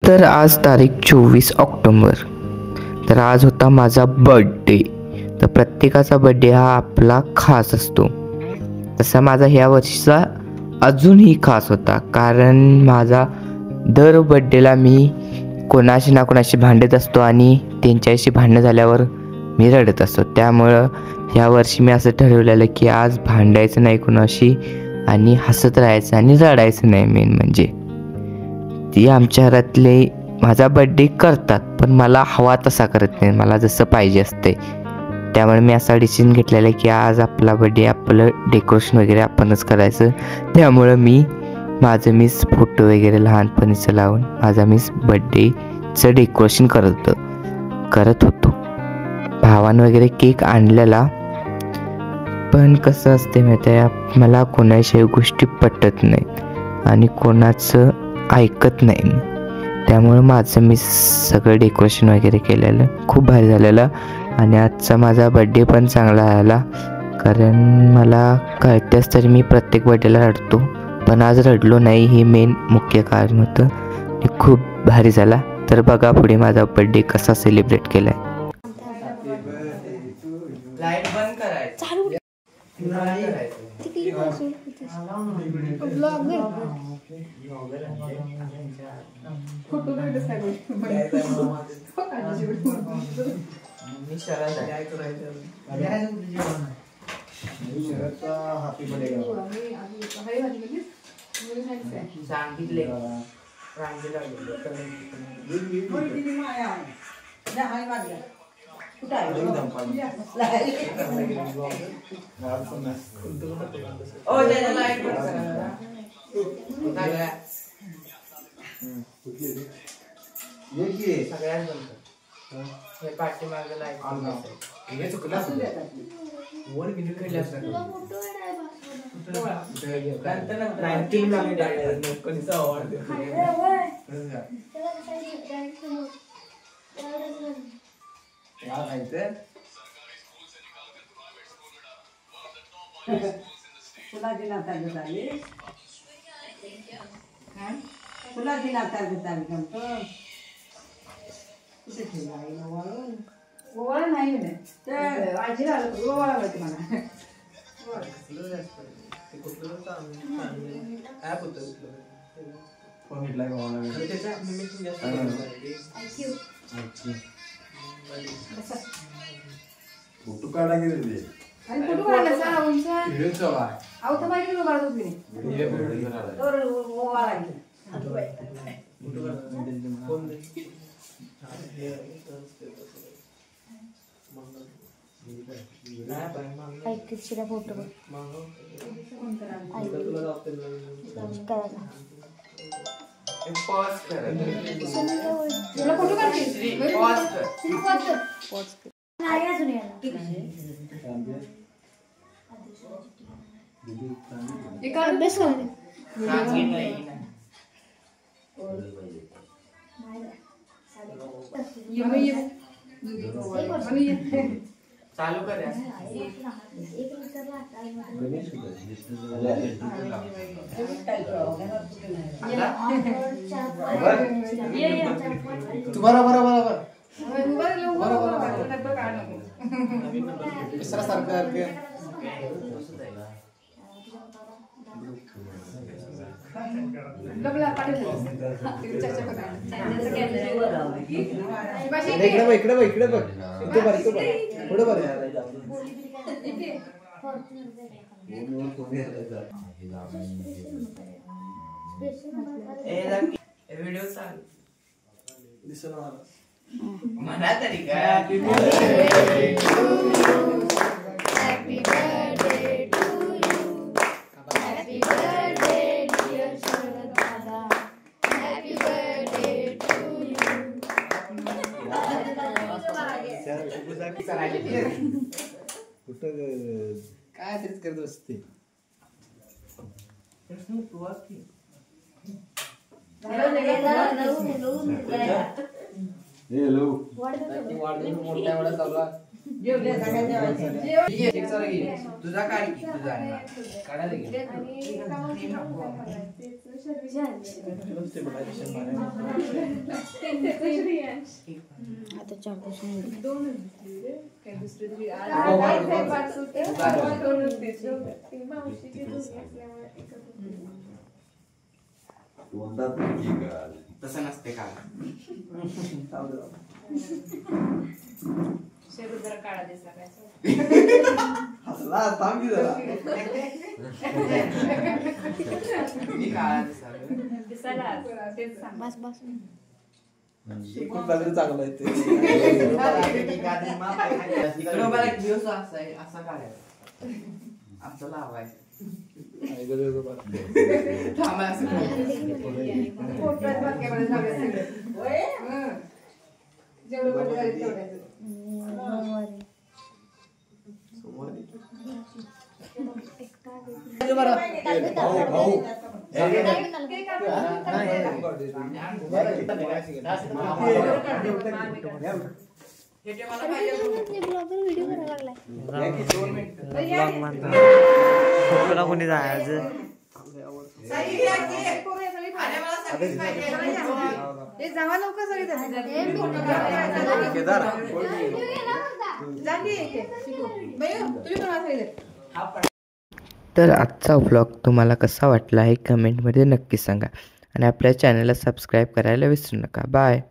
तर आज तारीख 24 ऑक्टोबर. तर आज होता माझा बर्थडे. तर प्रत्येकाचा बर्थडे हा आपला खास असतो. तसा माझा ह्या वर्षीचा अजूनही खास होता, कारण माझा दर बर्थडेला मी कोणाशी ना कोणाशी भांडत असतो आणि त्यांच्याशी भांडणं झाल्यावर मी रडत असतो. त्यामुळं ह्या वर्षी मी असं ठरवलेलं की आज भांडायचं नाही कोणाशी आणि हसत राहायचं आणि रडायचं नाही. मेन म्हणजे ती आमच्या घरातले माझा बर्थडे करतात, पण मला हवा तसा करत नाही, मला जसं पाहिजे असते. त्यामुळे मी असा डिसिजन घेतलेला आहे की आज आपला बर्थडे, आपलं डेकोरेशन वगैरे आपणच करायचं. त्यामुळं मीच फोटो वगैरे लहानपणीचं लावून माझा मीच बर्थडेचं डेकोरेशन करत होतो. भावानं वगैरे केक आणलेला, पण कसं असते माहिती आहे, मला कोणाशिवाय गोष्टी पटत नाहीत आणि कोणाचं ऐकत नाही. त्यामुळं माझं मी सगळं डेकोरेशन वगैरे केलेलं खूप भारी झालेलं. आणि आजचा माझा बड्डे पण चांगला झाला, कारण मला कळतेच तरी मी प्रत्येक बड्डेला रडतो, पण आज रडलो नाही. हे मेन मुख्य कारण होतं. खूप भारी झाला. तर बघा पुढे माझा बड्डे कसा सेलिब्रेट केला आहे. लाईट बंद करायचं, चालू सांगितले तुला दिला तारगत आली, तुला दिला तारगत आली का कुठे ठेवला आहे ओवाळून? ओवाळा नाही म्हणे, ते आजी आलं ओवाळा माहिती मला. फोटो काढा गेले आणि फोटो काढला सा उंचा व्हिडिओ चला आऊ तर माहिती लो काढतो तुम्ही तर ओवाळा फोटो कोण ऐकशीला फोटो पॉज कर, तुला फोटो काढते पॉज कर, पॉज कर. नाही अजून यायला एक अभ्यास कर. चालू कर. तुम्हाला बरोबर इकडे बघ पुढे बघ. व्हिडिओ चालू म्हणा तरी काय. Happy birthday to you. Happy birthday dear Sharad Dada. Happy birthday to you. काय तरीच करत असते. तुझा काय आता 4 तसं नसते का काळा दिसला काय हसला थांब की जरा. मी काळा दिसायला तेच सांग. बस बस खूप काहीतरी चांगलं आहे ते. दिवस असा काढायचा असं लावायचं आई गं, गं, गं. थांबायचं पोटात बाटक्यामध्ये लावले सगळे. हं. जेवढं बर्थडे झाले तेवढ्याचं. भाऊ, भाऊ. ब्लॉगर व्हिडिओ करायला लागलाय. कोणी जायचं ते जावा लवकर सगळे केदार. तर आजचा व्लॉग तुम्हाला कसा वाटला हे कमेंटमध्ये नक्की सांगा आणि आपल्या चॅनलला सबस्क्राईब करायला विसरू नका. बाय.